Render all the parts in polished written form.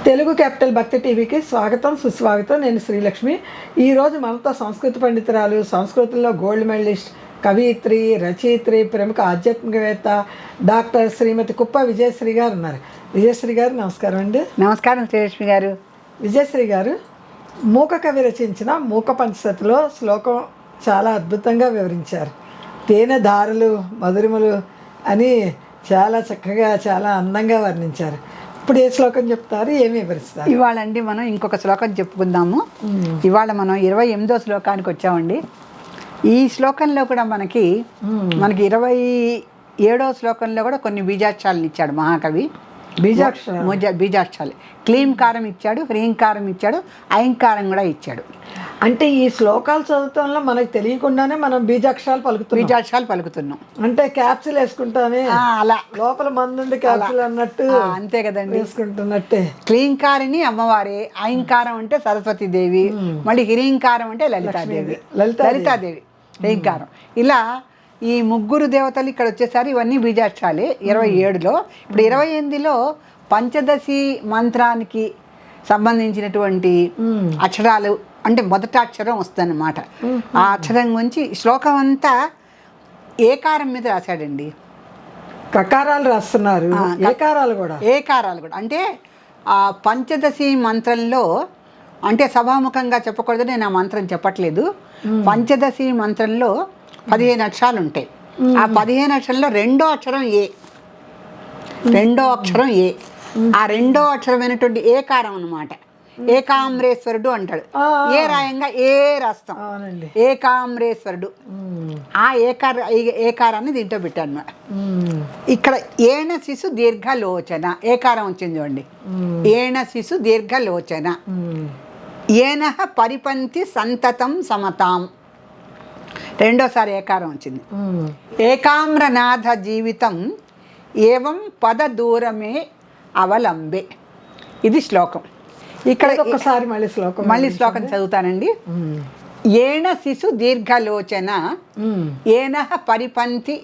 Telugu capital భక్తి టీవీకి స్వాగతం సుస్వాగతం. నేను శ్రీలక్ష్మి. ఈరోజు మనతో సంస్కృత పండితురాలు, సంస్కృతంలో గోల్డ్ మెడలిస్ట్, కవయిత్రి, రచయిత్రి, ప్రముఖ ఆధ్యాత్మికవేత్త డాక్టర్ శ్రీమతి కుప్ప విజయశ్రీ గారు ఉన్నారు. విజయశ్రీ గారు నమస్కారం అండి. నమస్కారం శ్రీలక్ష్మి గారు. విజయశ్రీ గారు మూక కవి రచించిన మూక పంచశతిలో శ్లోకం చాలా అద్భుతంగా వివరించారు. తేనె ధారలు మధురిమలు అని చాలా చక్కగా చాలా అందంగా వర్ణించారు. ఇప్పుడు ఏ శ్లోకం చెప్తారు, ఏమి వివరిస్తారు? ఇవాళ అండి మనం ఇంకొక శ్లోకం చెప్పుకుందాము. ఇవాళ మనం 28వ శ్లోకానికి వచ్చామండి. ఈ శ్లోకంలో కూడా మనకి 27వ శ్లోకంలో కూడా కొన్ని బీజాక్షరాలను ఇచ్చాడు మహాకవి. బీజాక్షరాలు క్లీంకారం ఇచ్చాడు, హ్రీంకారం ఇచ్చాడు, ఐంకారం కూడా ఇచ్చాడు. అంటే ఈ శ్లోకాలు చదువుతంలో మనకు తెలియకుండానే మనం బీజాక్షరాలు పలుకుతున్నాం. అంటే క్యాప్సిల్ వేసుకుంటానే అలా లోపల మందుండి క్యాప్సిల్ అన్నట్టు, అంతే కదండి, వేసుకుంటున్నట్టే. క్లీంకారిని అమ్మవారే, ఐంకారం అంటే సరస్వతీదేవి, మళ్ళీ హ్రీంకారం అంటే లలితాదేవి. హ్రీంకారం ఇలా ఈ ముగ్గురు దేవతలు ఇక్కడ వచ్చేసరి ఇవన్నీ బీజాక్షరాలే 27లో. ఇప్పుడు 28లో పంచదశి మంత్రానికి సంబంధించినటువంటి అక్షరాలు అంటే మొదటి అక్షరం వస్తుందన్నమాట. ఆ అక్షరం గురించి శ్లోకం అంతా ఏకారం మీద రాశాడండి. కకారాలు రాస్తున్నారు, ఏకారాలు కూడా అంటే ఆ పంచదశి మంత్రంలో, అంటే సభాముఖంగా చెప్పకూడదు, నేను ఆ మంత్రం చెప్పట్లేదు. పంచదశి మంత్రంలో 15 అక్షరాలు ఉంటాయి. ఆ 15 అక్షరంలో రెండో అక్షరం ఏ. ఆ రెండో అక్షరమైనటువంటి ఏకారం అన్నమాట. ఏకామ్రేశ్వరుడు అంటాడు. ఏ రాయంగా ఏ రాస్తాం, ఏకామ్రేశ్వరుడు. ఆ ఏకారాన్ని దీంట్లో పెట్టాడు అన్నమాట. ఇక్కడ ఏణ శిశు దీర్ఘలోచన ఏకారం వచ్చింది చూడండి. ఏణ శిశు దీర్ఘలోచన. ఏనః పరిపంతి సంతతం సమతాం. రెండోసారి ఏకారం వచ్చింది. ఏకామ్రనాథ జీవితం ఏవం పద దూరమే అవలంబే. ఇది శ్లోకం. ఇక్కడ ఒకసారి మళ్ళీ శ్లోకం చదువుతానండి. ఏణ శిశు దీర్ఘలోచన ఏనః పరిపంతి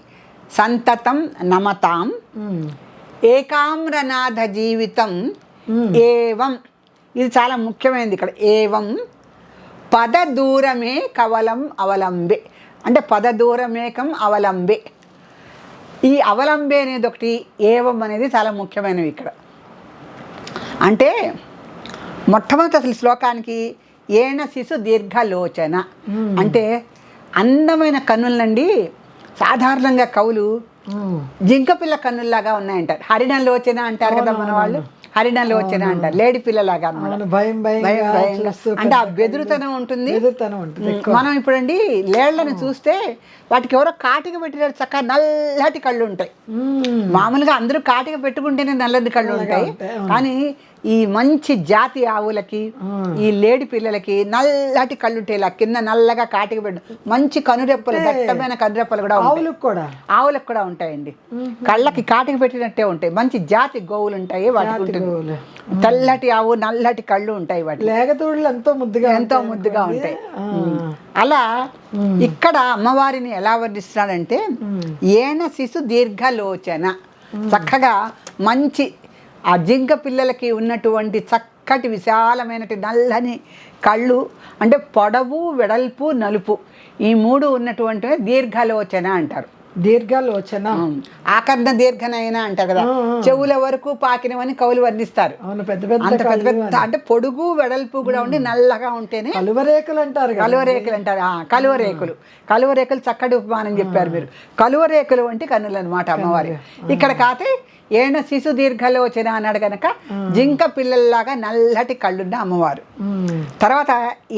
సంతతం నమతాం ఏకామ్రనాథ జీవితం ఏవం. ఇది చాలా ముఖ్యమైనది ఇక్కడ. ఏవం పద దూరమే కవలం అవలంబే అంటే పద దూరమేకం అవలంబే. ఈ అవలంబే అనేది ఒకటి, ఏవం అనేది చాలా ముఖ్యమైనవి ఇక్కడ. అంటే మొట్టమొదటి అసలు శ్లోకానికి ఏణ శిశు దీర్ఘలోచన అంటే అందమైన కన్నులండి. సాధారణంగా కవులు జింకపిల్ల కన్నుల్లాగా ఉన్నాయంటారు. హరిణలోచన అంటారు కదా మన వాళ్ళు, హరిణలోచన అంటారు, లేడి పిల్లలాగా అన్నమాట. భయం అంటే ఆ బెదురుతనం ఉంటుంది. మనం ఇప్పుడండి లేళ్లను చూస్తే వాటికి ఎవరో కాటిక పెట్టినట్టు చక్కగా నల్లటి కళ్ళు ఉంటాయి. మామూలుగా అందరూ కాటిక పెట్టుకుంటేనే నల్లటి కళ్ళు ఉంటాయి. కానీ ఈ మంచి జాతి ఆవులకి, ఈ లేడి పిల్లలకి నల్లటి కళ్ళు ఉంటాయి. ఇలా కింద నల్లగా కాటిక పెట్టు, మంచి కనురెప్పలు, దట్టమైన కనురెప్పలు కూడా ఆవులకు కూడా ఉంటాయండి. కళ్ళకి కాటిక పెట్టినట్టే ఉంటాయి. మంచి జాతి గోవులు ఉంటాయి వాటికి ఉంటుంది. తెల్లటి ఆవు, నల్లటి కళ్ళు ఉంటాయి వాటి. లేగదూడలు ఎంతో ముద్దుగా ఉంటాయి. అలా ఇక్కడ అమ్మవారిని ఎలా వర్ణిస్తున్నాడంటే ఏన శిశు దీర్ఘలోచన. చక్కగా మంచి ఆ జింక పిల్లలకి ఉన్నటువంటి చక్కటి విశాలమైనటువంటి నల్లని కళ్ళు, అంటే పొడవు, వెడల్పు, నలుపు, ఈ మూడు ఉన్నటువంటి దీర్ఘలోచన అంటారు. దీర్ఘలోచన ఆకర్ణ దీర్ఘనైనా అంటారు కదా, చెవుల వరకు పాకినవని కవులు వర్ణిస్తారు. అంత పెద్ద పెద్ద అంటే పొడుగు వెడల్పు కూడా ఉండి నల్లగా ఉంటేనే కలువరేకులు అంటారు. కలువరేకులు చక్కటి ఉపమానం చెప్పారు మీరు. కలువరేకులు వంటి కన్నులు అనమాట అమ్మవారి. ఇక్కడ కాతే ఏణ శిశు దీర్ఘలోచన అన్నాడు కనుక జింక పిల్లల్లాగా నల్లటి కళ్ళున్న అమ్మవారు. తర్వాత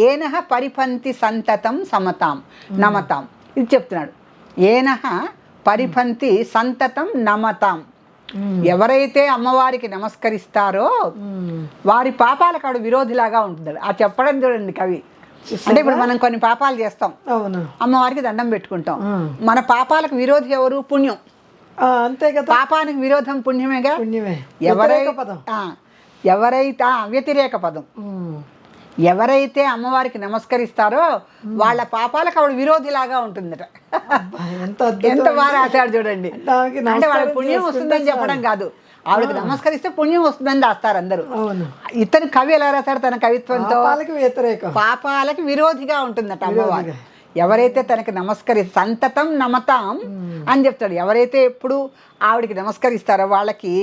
ఏనః పరిపంతి సంతతం సమతాం నమతాం. ఇది చెప్తున్నాడు. ఏనః పరిపంతి సంతతం నమతాం. ఎవరైతే అమ్మవారికి నమస్కరిస్తారో వారి పాపాలకు ఆవిడ విరోధిలాగా ఉంటుంది. ఆ చెప్పడం చూడండి కవి. అంటే ఇప్పుడు మనం కొన్ని పాపాలు చేస్తాం, అమ్మవారికి దండం పెట్టుకుంటాం. మన పాపాలకు విరోధి ఎవరు? పుణ్యం. అంతే కదా, పాపానికి విరోధం పుణ్యమేగా. ఎవరైతే వ్యతిరేక పదం. ఎవరైతే అమ్మవారికి నమస్కరిస్తారో వాళ్ళ పాపాలకు ఆవిడ విరోధిలాగా ఉంటుందట. ఎంత బాగా రాశాడు చూడండి. అంటే వాళ్ళ పుణ్యం వస్తుందని చెప్పడం కాదు, ఆవిడకి నమస్కరిస్తే పుణ్యం వస్తుందని రాస్తారు అందరూ. అవును. ఇతను కవి ఎలా రాశారు? తన కవిత్వంతో పాపాలకు వ్యతిరేకం, పాపాలకి విరోధిగా ఉంటుందట అమ్మవారు. ఎవరైతే తనకి సంతతం నమతాం అని చెప్తాడు. ఎవరైతే ఎప్పుడు ఆవిడికి నమస్కరిస్తారో వాళ్ళకి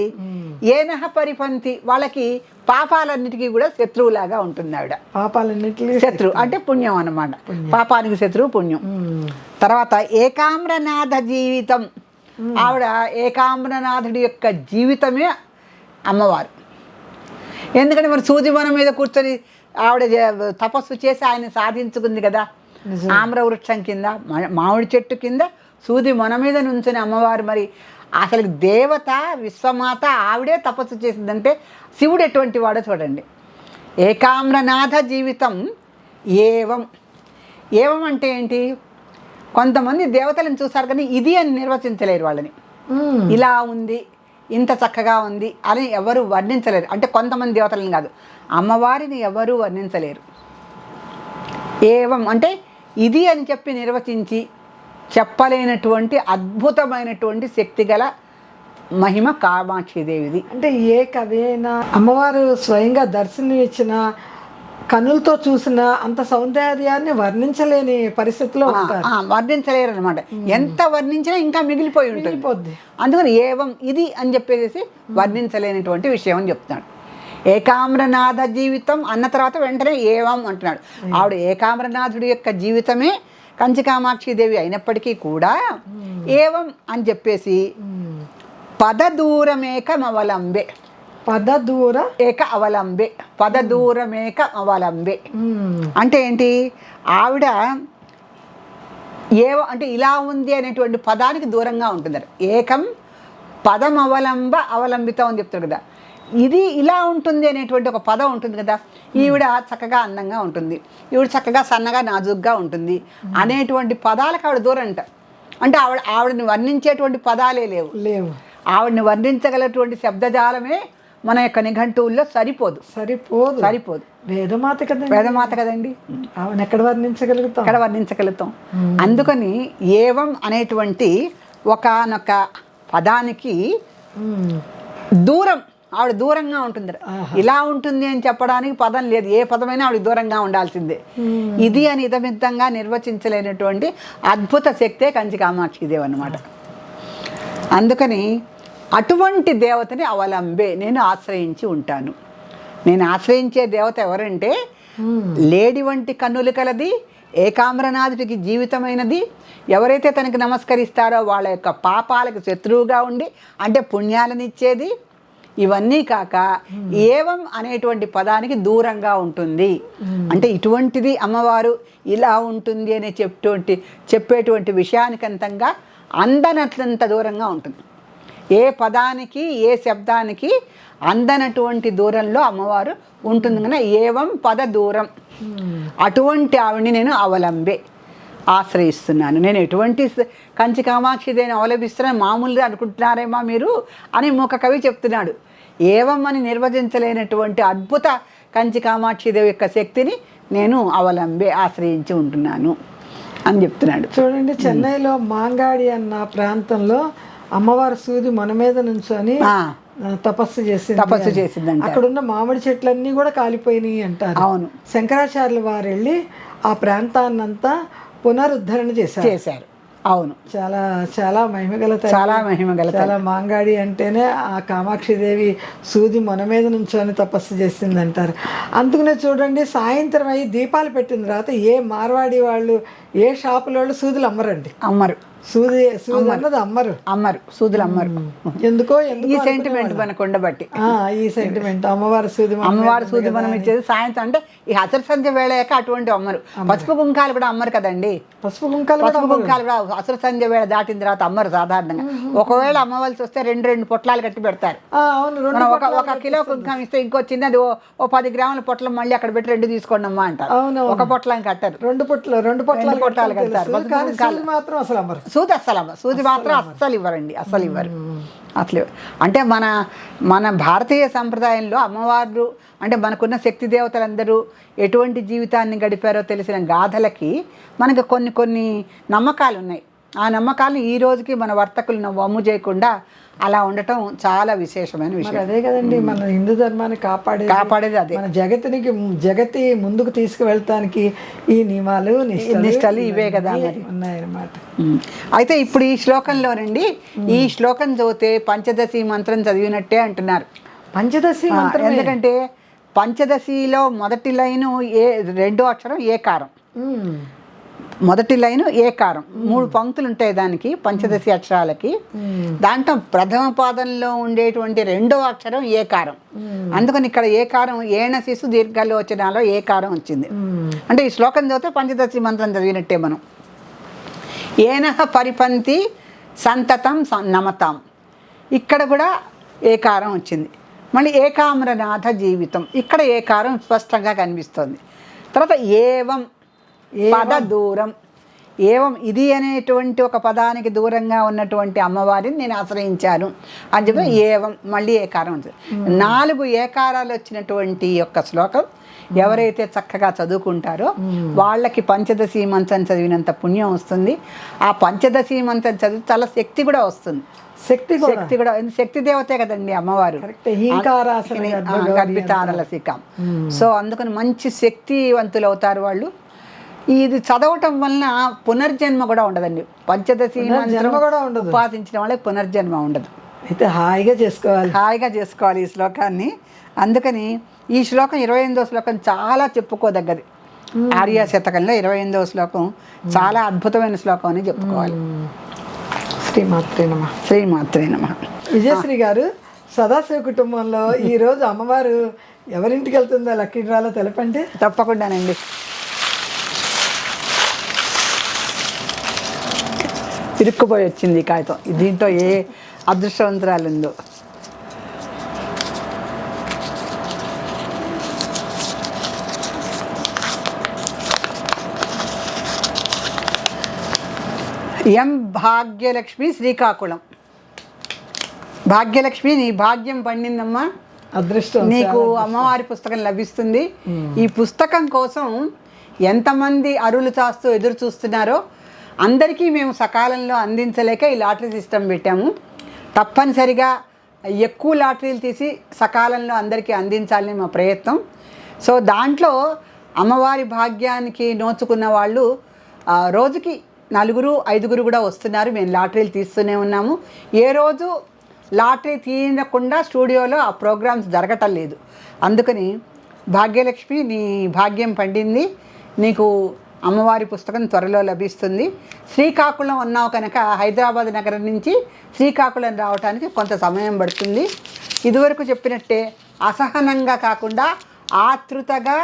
ఏనహ పరిపంతి, వాళ్ళకి పాపాలన్నిటికీ కూడా శత్రువులాగా ఉంటుంది ఆవిడ. పాపాలన్నిటికీ శత్రువు అంటే పుణ్యం అన్నమాట. పాపానికి శత్రువు పుణ్యం. తర్వాత ఏకామ్రనాథ జీవితం, ఆవిడ ఏకామ్రనాథుడి యొక్క జీవితమే అమ్మవారు. ఎందుకంటే మరి సూది వనం మీద కూర్చొని ఆవిడ తపస్సు చేసి ఆయన సాధించుకుంది కదా. ఆమ్ర వృక్షం కింద, మామిడి చెట్టు కింద సూది మన మీద నుంచుని అమ్మవారు. మరి అసలు దేవత విశ్వమాత ఆవిడే తపస్సు చేసిందంటే శివుడు ఎటువంటి వాడో చూడండి. ఏకామ్రనాథ జీవితం ఏవం. ఏవం అంటే ఏంటి? కొంతమంది దేవతలను చూసారు కానీ ఇది అని నిర్వచించలేరు వాళ్ళని. ఇలా ఉంది, ఇంత చక్కగా ఉంది అని ఎవరు వర్ణించలేరు. అంటే కొంతమంది దేవతలను కాదు, అమ్మవారిని ఎవరు వర్ణించలేరు. ఏవం అంటే ఇది అని చెప్పి నిర్వచించి చెప్పలేనటువంటి అద్భుతమైనటువంటి శక్తి గల మహిమ కామాక్షిదేవిది. అంటే ఏ కవైనా అమ్మవారు స్వయంగా దర్శనం ఇచ్చిన, కనులతో చూసిన అంత సౌందర్యాన్ని వర్ణించలేని పరిస్థితిలో వర్ణించలేరు అనమాట. ఎంత వర్ణించినా ఇంకా మిగిలిపోయి ఉంటుంది. అందుకని ఏవం ఇది అని చెప్పేసి వర్ణించలేనటువంటి విషయం అని చెప్తున్నాడు. ఏకామ్రనాథ జీవితం అన్న తర్వాత వెంటనే ఏవం అంటున్నాడు. ఆవిడ ఏకామ్రనాథుడి యొక్క జీవితమే కంచి కామాక్షిదేవి అయినప్పటికీ కూడా ఏవం అని చెప్పేసి పదదూరమేకమవలంబే, పదదూర ఏక అవలంబే, పదదూరమేక అవలంబే అంటే ఏంటి? ఆవిడ అంటే ఇలా ఉంది అనేటువంటి పదానికి దూరంగా ఉంటుంది. ఏకం పదం అవలంబితం అని చెప్తారు కదా. ఇది ఇలా ఉంటుంది అనేటువంటి ఒక పదం ఉంటుంది కదా. ఈవిడ చక్కగా అందంగా ఉంటుంది, ఈవిడ చక్కగా సన్నగా నాజుగ్గా ఉంటుంది అనేటువంటి పదాలకు ఆవిడ దూరం అంట. అంటే ఆవిడని వర్ణించేటువంటి పదాలే లేవు. ఆవిడని వర్ణించగలటువంటి శబ్దజాలమే మన యొక్క నిఘంటువుల్లో సరిపోదు. వేదమాత కదండి. ఆవిడ ఎక్కడ వర్ణించగలుగుతాం. అందుకని ఏవం అనేటువంటి ఒకనొక పదానికి దూరం, ఆవిడ దూరంగా ఉంటుంది. ఇలా ఉంటుంది అని చెప్పడానికి పదం లేదు. ఏ పదమైనా ఆవిడ దూరంగా ఉండాల్సిందే. ఇది అని ఇదమిద్దంగా నిర్వచించలేనటువంటి అద్భుత శక్తే కంచి కామాక్షిదేవి అన్నమాట. అందుకని అటువంటి దేవతని అవలంబే నేను ఆశ్రయించి ఉంటాను. నేను ఆశ్రయించే దేవత ఎవరంటే లేడి వంటి కన్నులు కలది, ఏకామ్రనాథుడికి జీవితమైనది. ఎవరైతే తనకి నమస్కరిస్తారో వాళ్ళ యొక్క పాపాలకు శత్రువుగా ఉండి అంటే పుణ్యాలనిచ్చేది. ఇవన్నీ కాక ఏవం అనేటువంటి పదానికి దూరంగా ఉంటుంది. అంటే ఇటువంటిది అమ్మవారు ఇలా ఉంటుంది అని చెప్పేటువంటి విషయానికంతంగా అందనట్లంత దూరంగా ఉంటుంది. ఏ పదానికి ఏ శబ్దానికి అందనటువంటి దూరంలో అమ్మవారు ఉంటుంది కనుక ఏవం పద దూరం. అటువంటి ఆవిడ్ని నేను అవలంబే ఆశ్రయిస్తున్నాను. నేను ఎటువంటి కంచి కామాక్షిదేవిని అవలంబిస్తున్నాను మామూలుగా అనుకుంటున్నారేమో మీరు అని మూక కవి చెప్తున్నాడు. ఏవం అని నిర్వచించలేనటువంటి అద్భుత కంచి కామాక్షిదేవి యొక్క శక్తిని నేను అవలంబే ఆశ్రయించి ఉంటున్నాను అని చెప్తున్నాడు. చూడండి, చెన్నైలో మాంగాడి అన్న ప్రాంతంలో అమ్మవారు సూది మన మీద నుంచొని తపస్సు చేసింది. అక్కడున్న మామిడి చెట్లన్నీ కూడా కాలిపోయినాయి అంటారు. అవును. శంకరాచార్యుల వారు వెళ్ళి ఆ ప్రాంతాన్నంతా పునరుద్ధరణ చేశారు. అవును. చాలా చాలా మహిమగల చాలా మాంగాడి అంటేనే ఆ కామాక్షిదేవి సూది మన మీద నుంచొని తపస్సు చేసింది అంటారు. అందుకనే చూడండి, సాయంత్రం అయ్యి దీపాలు పెట్టిన తర్వాత ఏ మార్వాడి వాళ్ళు ఏ షాపుల వాళ్ళు సూదులు అమ్మరు. సూది అన్నది సూదులు అమ్మరు. ఎందుకో ఈ సెంటిమెంట్ మనకు ఉండబట్టి ఈ సెంటిమెంట్ అమ్మవారు సూది మనం ఇచ్చేది సాయంత్రం అంటే ఈ అసలు సంధ్య వేళక అటువంటి అమ్మరు. పసుపు కుంకాలు కూడా అమ్మరు కదండి. పసుపు కుంకాలు కూడా అసలు సంధ్య వేళ దాటిన తర్వాత అమ్మరు సాధారణంగా. ఒకవేళ అమ్మవలసి వస్తే రెండు పొట్లాలు కట్టి పెడతారు. ఒక కిలో కుంకం ఇస్తే ఇంకో చిన్నది ఓ 10 గ్రాముల పొట్లం మళ్ళీ అక్కడ పెట్టి 2 తీసుకోండి అమ్మా అంటారు. ఒక పొట్లం కట్టారు, రెండు పొట్లాలు కడతారు. మాత్రం అసలు అమ్మరు. సూది మాత్రం అస్సలు ఇవ్వరు. అసలు అంటే మన భారతీయ సంప్రదాయంలో అమ్మవారు అంటే మనకున్న శక్తి దేవతలందరూ ఎటువంటి జీవితాన్ని గడిపారో తెలిసిన గాథలకి మనకు కొన్ని నమ్మకాలు ఉన్నాయి. ఆ నమ్మకాలు ఈ రోజుకి మన వర్తకులను వమ్ము చేయకుండా అలా ఉండటం చాలా విశేషమైన మరి విషయం. అదే కదండి మన హిందూ ధర్మాన్ని కాపాడేది అదే. మన జగతి ముందుకు తీసుకువెళ్ళటానికి ఈ నియమాలు నిష్టలు ఇవే కదా మరి ఉన్నాయన్నమాట. అయితే ఇప్పుడు ఈ శ్లోకంలోనండి, ఈ శ్లోకం చదివితే పంచదశి మంత్రం చదివినట్టే అంటున్నారు. పంచదశి మంత్రం ఎందుకంటే పంచదశిలో మొదటి లైను రెండో అక్షరం ఏకారం, మొదటి లైను ఏకారం, 3 పంక్తులు ఉంటాయి దానికి పంచదశి అక్షరాలకి. దాంట్లో ప్రథమ పాదంలో ఉండేటువంటి రెండో అక్షరం ఏకారం. అందుకని ఇక్కడ ఏకారం ఏణ శిశు దీర్ఘలోచనాలో ఏకారం వచ్చింది. అంటే ఈ శ్లోకం చదివితే పంచదశి మంత్రం చదివినట్టే మనం. ఏనహ పరిపంతి సంతతం నమతాం, ఇక్కడ కూడా ఏకారం వచ్చింది. మళ్ళీ ఏకామ్రనాథ జీవితం, ఇక్కడ ఏకారం స్పష్టంగా కనిపిస్తుంది. తర్వాత ఏవం పద దూరం, ఏవం ఇది అనేటువంటి ఒక పదానికి దూరంగా ఉన్నటువంటి అమ్మవారిని నేను ఆశ్రయించాను అని చెప్పి ఏవం మళ్ళీ ఏకారం ఉంటుంది. 4 ఏకారాలు వచ్చినటువంటి యొక్క శ్లోకం ఎవరైతే చక్కగా చదువుకుంటారో వాళ్ళకి పంచదశి మంత్రం చదివినంత పుణ్యం వస్తుంది. ఆ పంచదశి మంత్రం చదివి చాలా శక్తి కూడా వస్తుంది. శక్తి కూడా శక్తి దేవతే కదండి అమ్మవారు, గర్భితానలసికం. సో అందుకని మంచి శక్తివంతులు అవుతారు వాళ్ళు. ఇది చదవటం వలన పునర్జన్మ కూడా ఉండదండి. పంచదశి మంత్రం కూడా ఉండదు, ఉపాసించిన వాళ్ళకి పునర్జన్మ ఉండదు. అయితే హాయిగా చేసుకోవాలి ఈ శ్లోకాన్ని. అందుకని ఈ శ్లోకం 28వ శ్లోకం చాలా చెప్పుకోదగ్గది. ఆర్య శతకంలో 28వ శ్లోకం చాలా అద్భుతమైన శ్లోకం అని చెప్పుకోవాలి. శ్రీమాత్రే నమః. విజయశ్రీ గారు, సదాశివ కుటుంబంలో ఈరోజు అమ్మవారు ఎవరింటికి వెళ్తుందో లక్కీ డ్రాలో తెలపండి. తప్పకుండానండి. ఇరుక్కుపోయి వచ్చింది ఈ కాగితం. దీంట్లో ఏ అదృష్టవంతురాలు ఉందో. ఎం భాగ్యలక్ష్మి, శ్రీకాకుళం. భాగ్యలక్ష్మి, నీ భాగ్యం పండిందమ్మా, అదృష్టం, నీకు అమ్మవారి పుస్తకం లభిస్తుంది. ఈ పుస్తకం కోసం ఎంతమంది అరులు చాస్తూ ఎదురు చూస్తున్నారో అందరికీ మేము సకాలంలో అందించలేక ఈ లాటరీ సిస్టమ్ పెట్టాము. తప్పనిసరిగా ఎక్కువ లాటరీలు తీసి సకాలంలో అందరికీ అందించాలని మా ప్రయత్నం. సో దాంట్లో అమ్మవారి భాగ్యానికి నోచుకున్న వాళ్ళు రోజుకి 4-5 కూడా వస్తున్నారు. మేము లాటరీలు తీస్తూనే ఉన్నాము. ఏ రోజు లాటరీ తీయకుండా స్టూడియోలో ఆ ప్రోగ్రామ్స్ జరగటం లేదు. అందుకని భాగ్యలక్ష్మి, నీ భాగ్యం పండింది. నీకు అమ్మవారి పుస్తకం త్వరలో లభిస్తుంది. శ్రీకాకుళం ఉన్నావు కనుక హైదరాబాద్ నగరం నుంచి శ్రీకాకుళం రావడానికి కొంత సమయం పడుతుంది. ఇదివరకు చెప్పినట్టే అసహనంగా కాకుండా ఆతృతగా,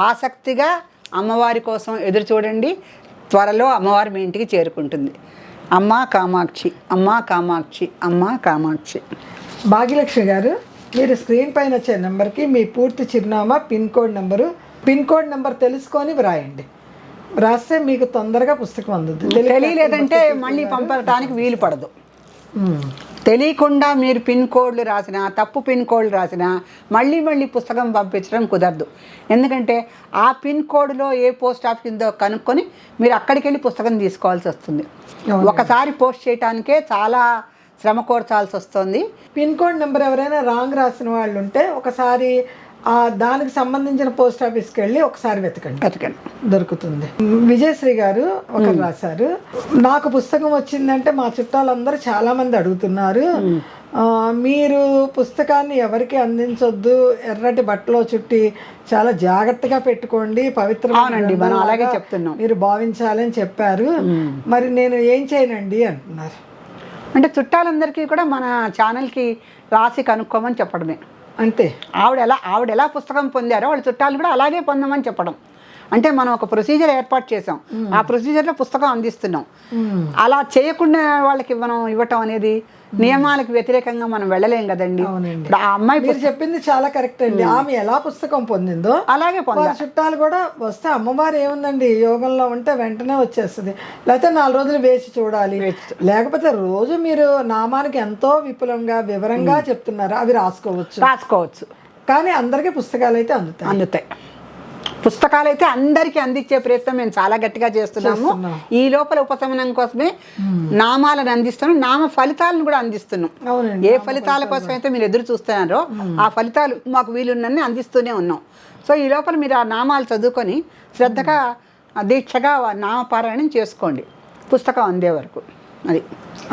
ఆసక్తిగా అమ్మవారి కోసం ఎదురు చూడండి. త్వరలో అమ్మవారి మీ ఇంటికి చేరుకుంటుంది. అమ్మా కామాక్షి, అమ్మా కామాక్షి, అమ్మా కామాక్షి. భాగ్యలక్ష్మి గారు, మీరు స్క్రీన్ పైన వచ్చే నెంబర్కి మీ పూర్తి చిరునామా, పిన్ కోడ్ నెంబర్ తెలుసుకొని వ్రాయండి. రాస్తే మీకు తొందరగా పుస్తకం అందుతుంది. తెలియలేదంటే మళ్ళీ పంపడానికి వీలు పడదు. తెలియకుండా మీరు పిన్ కోడ్లు రాసినా, తప్పు పిన్ కోడ్లు రాసినా మళ్ళీ పుస్తకం పంపించడం కుదరదు. ఎందుకంటే ఆ పిన్ కోడ్లో ఏ పోస్ట్ ఆఫీస్ ఉందో కనుక్కొని మీరు అక్కడికి వెళ్ళి పుస్తకం తీసుకోవాల్సి వస్తుంది. ఒకసారి పోస్ట్ చేయడానికే చాలా శ్రమ కోర్చాల్సి వస్తుంది. పిన్ కోడ్ నెంబర్ ఎవరైనా రాంగ్ రాసిన వాళ్ళు ఉంటే ఒకసారి దానికి సంబంధించిన పోస్ట్ ఆఫీస్కి వెళ్ళి ఒకసారి వెతకండి, దొరుకుతుంది. విజయశ్రీ గారు ఒకరు రాశారు, నాకు పుస్తకం వచ్చిందంటే మా చుట్టాలందరూ చాలా మంది అడుగుతున్నారు, మీరు పుస్తకాన్ని ఎవరికి అందించొద్దు, ఎర్రటి బట్టలో చుట్టి చాలా జాగ్రత్తగా పెట్టుకోండి, పవిత్రమైనది మనం అలాగే చెప్తున్నాం, మీరు భావించాలని చెప్పారు, మరి నేను ఏం చేయనండి అంటున్నారు. అంటే చుట్టాలందరికీ కూడా మన ఛానల్కి రాసి కనుక్కోమని చెప్పడమే అంతే. ఆవిడ ఎలా పుస్తకం పొందారో వాళ్ళ చుట్టాలు కూడా అలాగే పొందమని చెప్పడం. అంటే మనం ఒక ప్రొసీజర్ ఏర్పాటు చేసాం, ఆ ప్రొసీజర్లో పుస్తకం అందిస్తున్నాం. అలా చేయకుండా వాళ్ళకి మనం ఇవ్వటం అనేది నియమాలకు వ్యతిరేకంగా మనం వెళ్ళలేం కదండి. ఆ అమ్మాయి మీరు చెప్పింది చాలా కరెక్ట్ అండి. ఆమె ఎలా పుస్తకం పొందిందో అలాగే చుట్టాలు కూడా వస్తే అమ్మవారు ఏముందండి, యోగంలో ఉంటే వెంటనే వచ్చేస్తుంది, లేకపోతే 4 రోజులు వేచి చూడాలి, లేకపోతే రోజు మీరు నామానికి ఎంతో విపులంగా వివరంగా చెప్తున్నారు, అవి రాసుకోవచ్చు కానీ అందరికీ పుస్తకాలు అయితే అందుతాయి. పుస్తకాలు అయితే అందరికీ అందించే ప్రయత్నం మేము చాలా గట్టిగా చేస్తున్నాము. ఈ లోపల ఉపశమనం కోసమే నామాలను అందిస్తున్నాం, నామ ఫలితాలను కూడా అందిస్తున్నాం. అవునండి. ఏ ఫలితాల కోసం అయితే మీరు ఎదురు చూస్తున్నారో ఆ ఫలితాలు మాకు వీలున్నన్ని అందిస్తూనే ఉన్నాం. సో ఈ లోపల మీరు ఆ నామాలు చదువుకొని శ్రద్ధగా దీక్షగా నామపారాయణం చేసుకోండి పుస్తకం అందే వరకు. అది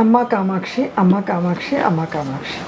అమ్మ కామాక్షి, అమ్మ కామాక్షి, అమ్మ కామాక్షి.